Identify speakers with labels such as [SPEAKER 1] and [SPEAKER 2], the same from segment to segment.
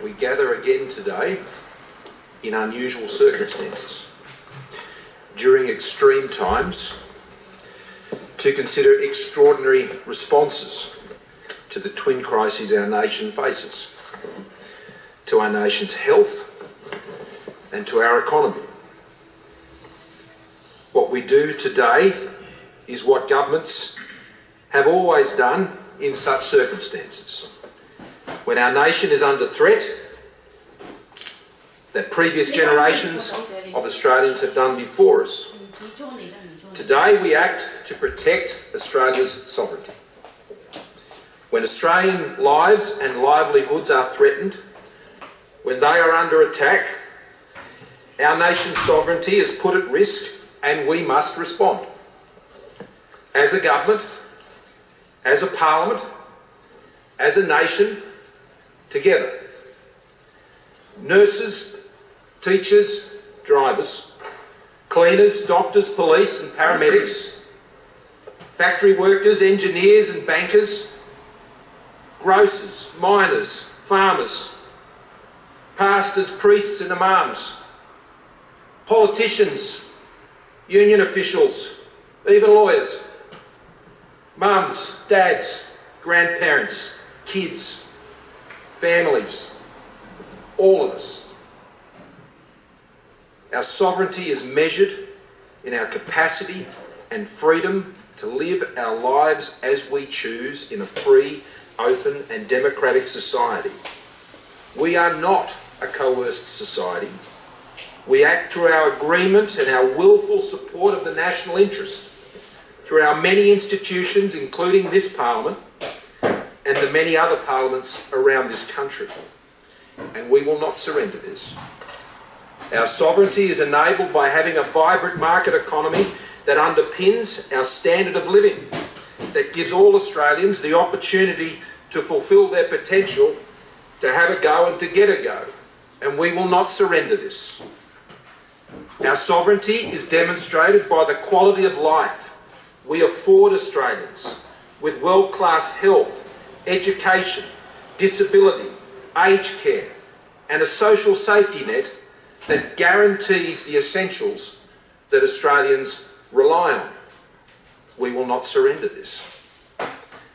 [SPEAKER 1] we gather again today in unusual circumstances, during extreme times, to consider extraordinary responses to the twin crises our nation faces, to our nation's health and to our economy. What we do today is what governments have always done in such circumstances. When our nation is under threat, that previous generations of Australians have done before us. Today we act to protect Australia's sovereignty. When Australian lives and livelihoods are threatened, when they are under attack, our nation's sovereignty is put at risk and we must respond. As a government, as a parliament, as a nation, together. Nurses, teachers, drivers, cleaners, doctors, police and paramedics, factory workers, engineers and bankers, grocers, miners, farmers, pastors, priests and imams, politicians, union officials, even lawyers, mums, dads, grandparents, kids, families, all of us. Our sovereignty is measured in our capacity and freedom to live our lives as we choose in a free, open and democratic society. We are not a coerced society. We act through our agreement and our willful support of the national interest, through our many institutions, including this Parliament, and the many other parliaments around this country. And we will not surrender this. Our sovereignty is enabled by having a vibrant market economy that underpins our standard of living, that gives all Australians the opportunity to fulfil their potential, to have a go and to get a go. And we will not surrender this. Our sovereignty is demonstrated by the quality of life we afford Australians with world-class health, education, disability, aged care, and a social safety net that guarantees the essentials that Australians rely on. We will not surrender this.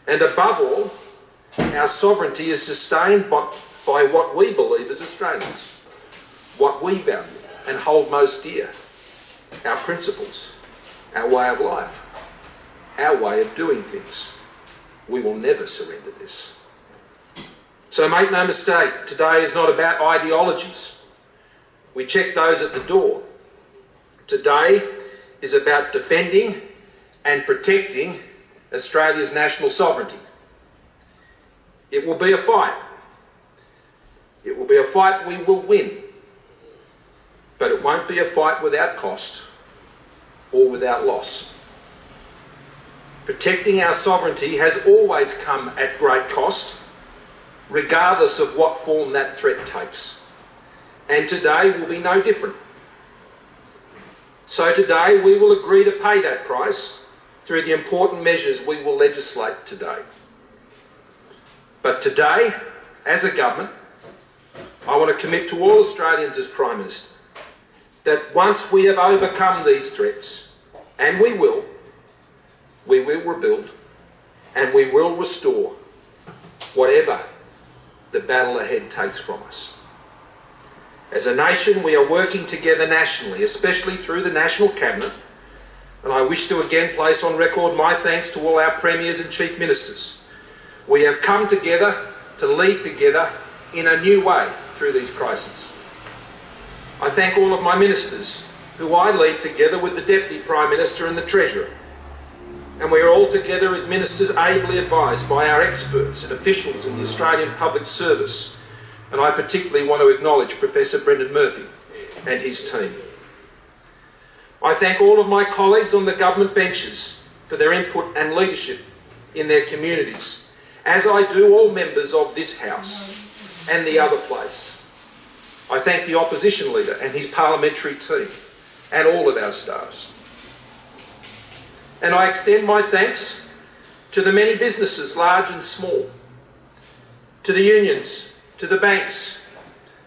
[SPEAKER 1] And above all, our sovereignty is sustained by what we believe as Australians, what we value and hold most dear, our principles, our way of life, our way of doing things. We will never surrender this. So make no mistake, today is not about ideologies. We check those at the door. Today is about defending and protecting Australia's national sovereignty. It will be a fight. It will be a fight we will win. But it won't be a fight without cost or without loss. Protecting our sovereignty has always come at great cost, regardless of what form that threat takes. And today will be no different. So today we will agree to pay that price through the important measures we will legislate today. But today, as a government, I want to commit to all Australians as Prime Minister that once we have overcome these threats, and we will rebuild and we will restore whatever the battle ahead takes from us. As a nation, we are working together nationally, especially through the National Cabinet, and I wish to again place on record my thanks to all our Premiers and Chief Ministers. We have come together to lead together in a new way through these crises. I thank all of my ministers, who I lead together with the Deputy Prime Minister and the Treasurer. And we are all together as ministers ably advised by our experts and officials in the Australian Public Service. And I particularly want to acknowledge Professor Brendan Murphy and his team. I thank all of my colleagues on the government benches for their input and leadership in their communities, as I do all members of this House and the other place. I thank the Opposition Leader and his parliamentary team and all of our staffs. And I extend my thanks to the many businesses, large and small, to the unions, to the banks,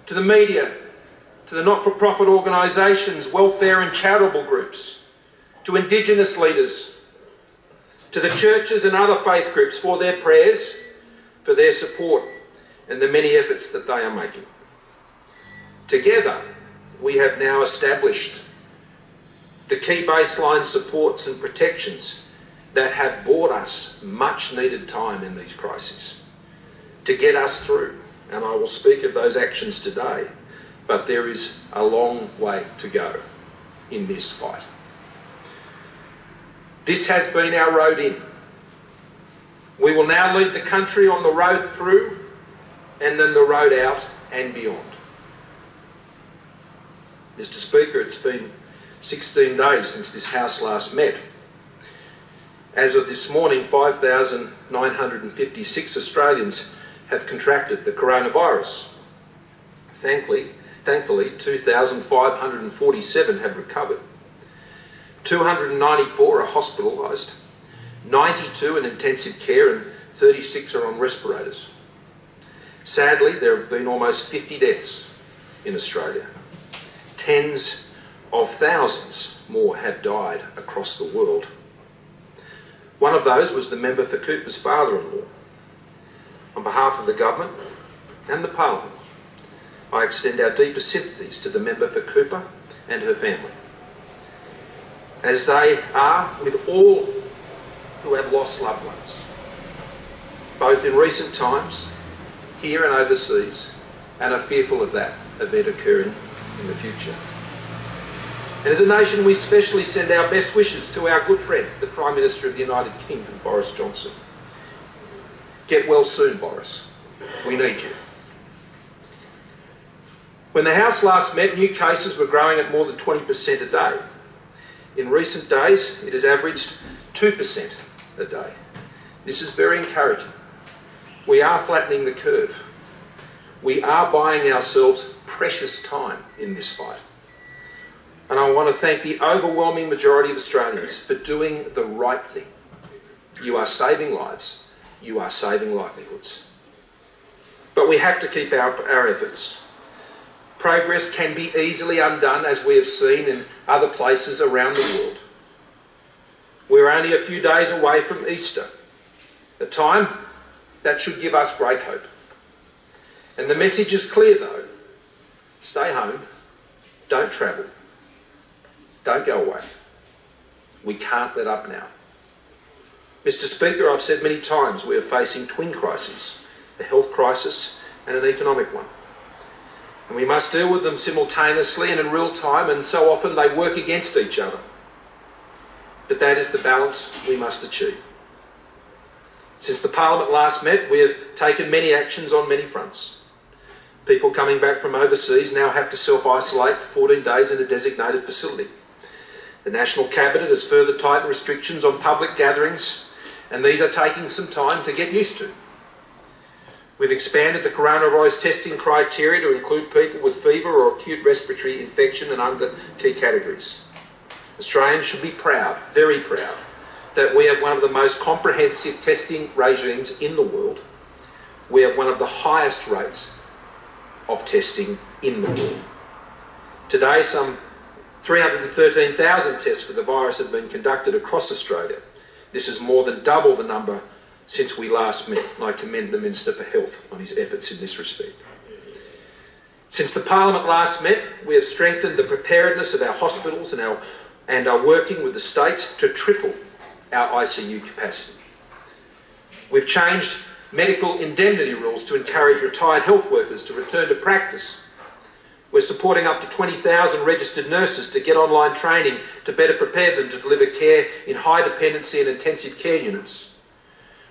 [SPEAKER 1] to the media, to the not-for-profit organisations, welfare and charitable groups, to Indigenous leaders, to the churches and other faith groups for their prayers, for their support and the many efforts that they are making. Together, we have now established the key baseline supports and protections that have bought us much needed time in these crises to get us through. And I will speak of those actions today, but there is a long way to go in this fight. This has been our road in. We will now lead the country on the road through and then the road out and beyond. Mr. Speaker, it's been 16 days since this House last met. As of this morning, 5,956 Australians have contracted the coronavirus. Thankfully, 2,547 have recovered. 294 are hospitalised, 92 in intensive care and 36 are on respirators. Sadly, there have been almost 50 deaths in Australia. Tens of thousands more have died across the world. One of those was the member for Cooper's father-in-law. On behalf of the government and the Parliament, I extend our deepest sympathies to the member for Cooper and her family, as they are with all who have lost loved ones, both in recent times, here and overseas, and are fearful of that event occurring in the future. And as a nation, we especially send our best wishes to our good friend, the Prime Minister of the United Kingdom, Boris Johnson. Get well soon, Boris. We need you. When the House last met, new cases were growing at more than 20% a day. In recent days, it has averaged 2% a day. This is very encouraging. We are flattening the curve. We are buying ourselves precious time in this fight. And I want to thank the overwhelming majority of Australians for doing the right thing. You are saving lives. You are saving livelihoods. But we have to keep our efforts. Progress can be easily undone, as we have seen in other places around the world. We're only a few days away from Easter, a time that should give us great hope. And the message is clear though. Stay home, don't travel, don't go away. We can't let up now. Mr. Speaker, I've said many times we are facing twin crises, a health crisis and an economic one. And we must deal with them simultaneously and in real time, and so often they work against each other. But that is the balance we must achieve. Since the Parliament last met, we have taken many actions on many fronts. People coming back from overseas now have to self-isolate for 14 days in a designated facility. The National Cabinet has further tightened restrictions on public gatherings, and these are taking some time to get used to. We've expanded the coronavirus testing criteria to include people with fever or acute respiratory infection and under key categories. Australians should be proud, very proud, that we have one of the most comprehensive testing regimes in the world. We have one of the highest rates of testing in the world. Today, some 313,000 tests for the virus have been conducted across Australia. This is more than double the number since we last met, and I commend the Minister for Health on his efforts in this respect. Since the Parliament last met, we have strengthened the preparedness of our hospitals and are working with the states to triple our ICU capacity. We've changed medical indemnity rules to encourage retired health workers to return to practice. We're supporting up to 20,000 registered nurses to get online training to better prepare them to deliver care in high dependency and intensive care units.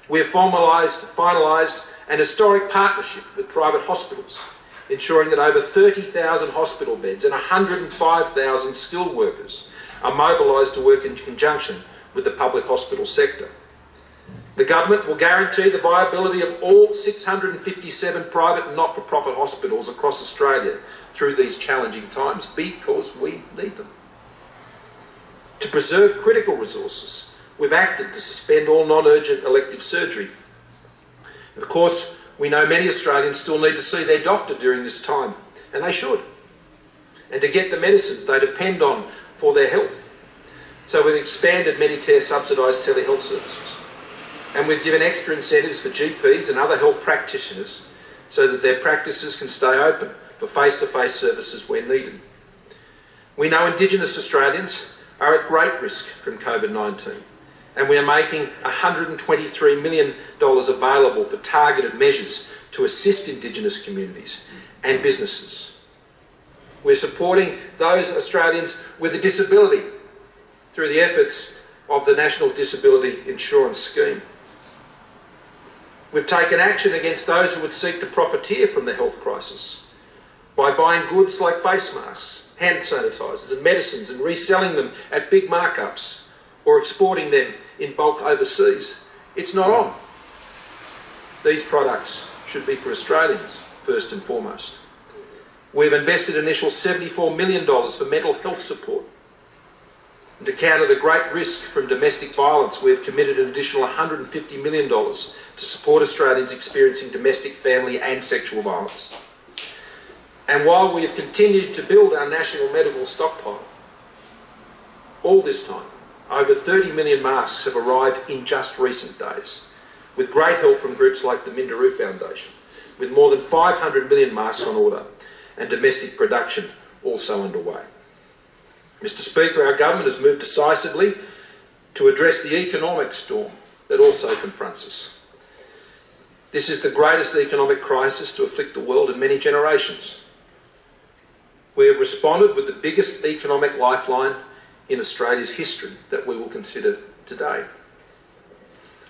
[SPEAKER 1] We have finalised an historic partnership with private hospitals, ensuring that over 30,000 hospital beds and 105,000 skilled workers are mobilised to work in conjunction with the public hospital sector. The government will guarantee the viability of all 657 private and not-for-profit hospitals across Australia through these challenging times because we need them. To preserve critical resources, we've acted to suspend all non-urgent elective surgery. Of course, we know many Australians still need to see their doctor during this time, and they should, and to get the medicines they depend on for their health. So we've expanded Medicare subsidised telehealth services, and we've given extra incentives for GPs and other health practitioners so that their practices can stay open for face-to-face services where needed. We know Indigenous Australians are at great risk from COVID-19, and we are making $123 million available for targeted measures to assist Indigenous communities and businesses. We're supporting those Australians with a disability through the efforts of the National Disability Insurance Scheme. We've taken action against those who would seek to profiteer from the health crisis by buying goods like face masks, hand sanitisers and medicines and reselling them at big markups or exporting them in bulk overseas. It's not on. These products should be for Australians first and foremost. We've invested an initial $74 million for mental health support. And to counter the great risk from domestic violence, we have committed an additional $150 million to support Australians experiencing domestic, family and sexual violence. And while we have continued to build our national medical stockpile, all this time, over 30 million masks have arrived in just recent days, with great help from groups like the Minderoo Foundation, with more than 500 million masks on order and domestic production also underway. Mr. Speaker, our government has moved decisively to address the economic storm that also confronts us. This is the greatest economic crisis to afflict the world in many generations. We have responded with the biggest economic lifeline in Australia's history that we will consider today.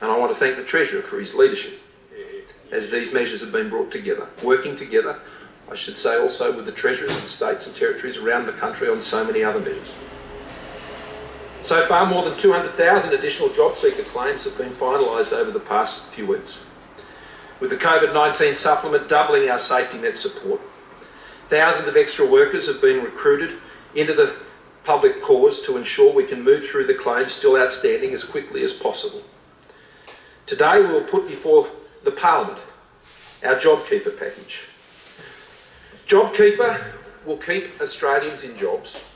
[SPEAKER 1] And I want to thank the Treasurer for his leadership as these measures have been brought together, working together, I should say also with the Treasurers of the states and territories around the country on so many other measures. So far, more than 200,000 additional job seeker claims have been finalised over the past few weeks, with the COVID-19 supplement doubling our safety net support. Thousands of extra workers have been recruited into the public cause to ensure we can move through the claims still outstanding as quickly as possible. Today we will put before the Parliament our JobKeeper package. JobKeeper will keep Australians in jobs,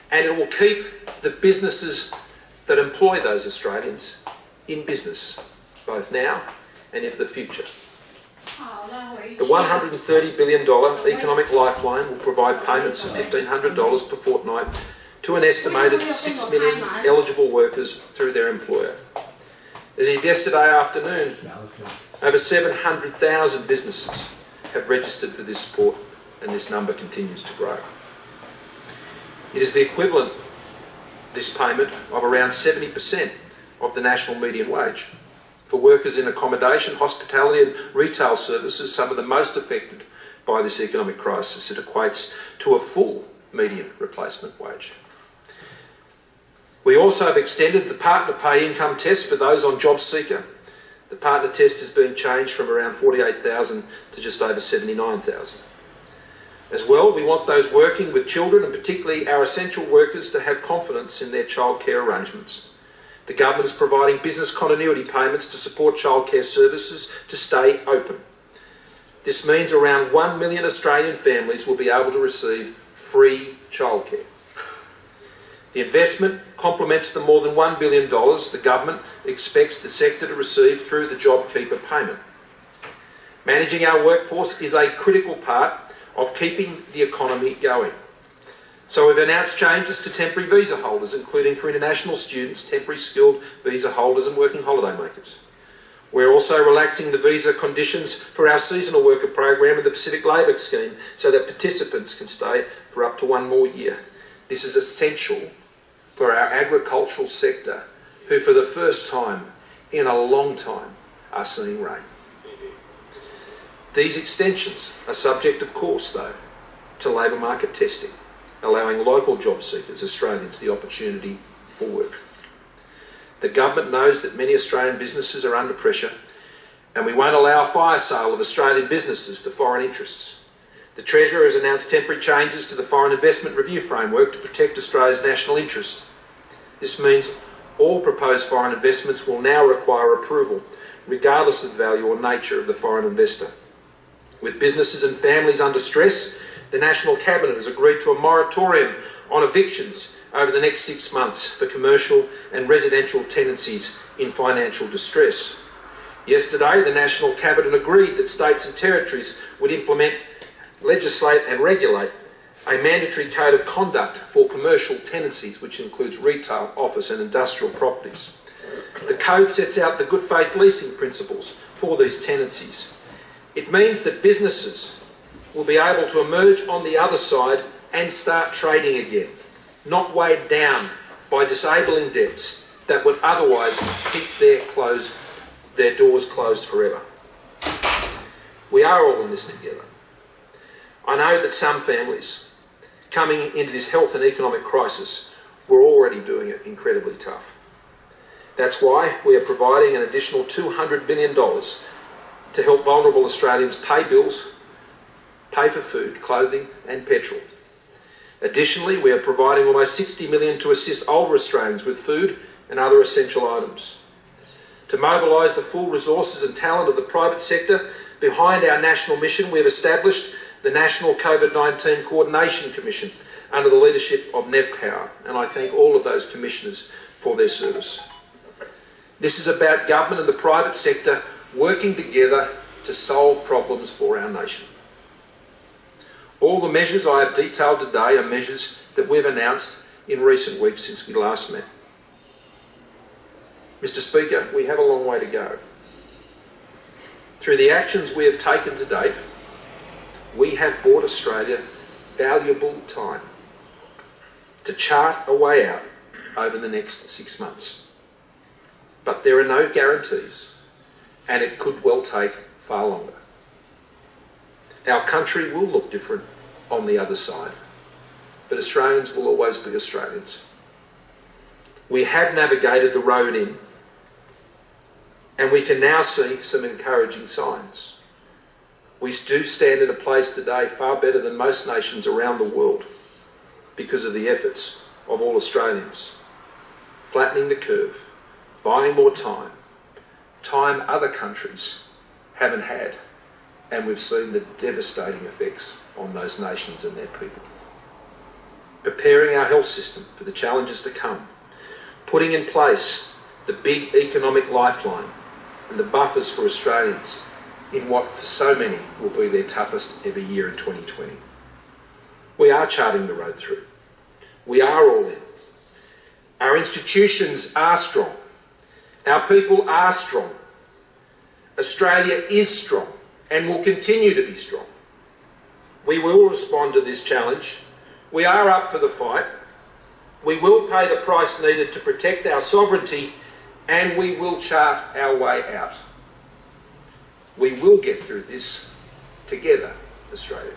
[SPEAKER 1] and it will keep the businesses that employ those Australians in business, both now and into the future. The $130 billion economic lifeline will provide payments of $1,500 per fortnight to an estimated 6 million eligible workers through their employer. As of yesterday afternoon, over 700,000 businesses have registered for this support, and this number continues to grow. It is the equivalent, this payment, of around 70% of the national median wage. For workers in accommodation, hospitality and retail services, some of the most affected by this economic crisis, it equates to a full median replacement wage. We also have extended the partner pay income test for those on job seeker. The partner test has been changed from around 48,000 to just over 79,000. As well, we want those working with children, and particularly our essential workers, to have confidence in their childcare arrangements. The government is providing business continuity payments to support childcare services to stay open. This means around 1 million Australian families will be able to receive free childcare. The investment complements the more than $1 billion the government expects the sector to receive through the JobKeeper payment. Managing our workforce is a critical part of keeping the economy going. So we've announced changes to temporary visa holders, including for international students, temporary skilled visa holders and working holiday makers. We're also relaxing the visa conditions for our seasonal worker program and the Pacific Labour Scheme so that participants can stay for up to 1 more year. This is essential for our agricultural sector, who for the first time in a long time are seeing rain. These extensions are subject, of course, though, to labour market testing, allowing local job seekers, Australians, the opportunity for work. The government knows that many Australian businesses are under pressure, and we won't allow a fire sale of Australian businesses to foreign interests. The Treasurer has announced temporary changes to the Foreign Investment Review Framework to protect Australia's national interest. This means all proposed foreign investments will now require approval, regardless of the value or nature of the foreign investor. With businesses and families under stress, the National Cabinet has agreed to a moratorium on evictions over the next 6 months for commercial and residential tenancies in financial distress. Yesterday, the National Cabinet agreed that states and territories would implement, legislate and regulate a mandatory code of conduct for commercial tenancies, which includes retail, office and industrial properties. The code sets out the good faith leasing principles for these tenancies. It means that businesses will be able to emerge on the other side and start trading again, not weighed down by disabling debts that would otherwise keep their doors closed forever. We are all in this together. I know that some families coming into this health and economic crisis were already doing it incredibly tough. That's why we are providing an additional $200 billion to help vulnerable Australians pay bills, pay for food, clothing and petrol. Additionally, we are providing almost $60 million to assist older Australians with food and other essential items. To mobilise the full resources and talent of the private sector behind our national mission, we have established the National COVID-19 Coordination Commission under the leadership of Nev Power, and I thank all of those commissioners for their service. This is about government and the private sector working together to solve problems for our nation. All the measures I have detailed today are measures that we've announced in recent weeks since we last met. Mr. Speaker, we have a long way to go. Through the actions we have taken to date, we have bought Australia valuable time to chart a way out over the next 6 months. But there are no guarantees, and it could well take far longer. Our country will look different on the other side, but Australians will always be Australians. We have navigated the road in, and we can now see some encouraging signs. We do stand in a place today far better than most nations around the world because of the efforts of all Australians. Flattening the curve, buying more time other countries haven't had, and we've seen the devastating effects on those nations and their people. Preparing our health system for the challenges to come, putting in place the big economic lifeline and the buffers for Australians in what for so many will be their toughest ever year in 2020. We are charting the road through. We are all in. Our institutions are strong. Our people are strong. Australia is strong and will continue to be strong. We will respond to this challenge. We are up for the fight. We will pay the price needed to protect our sovereignty, and we will chart our way out. We will get through this together, Australia.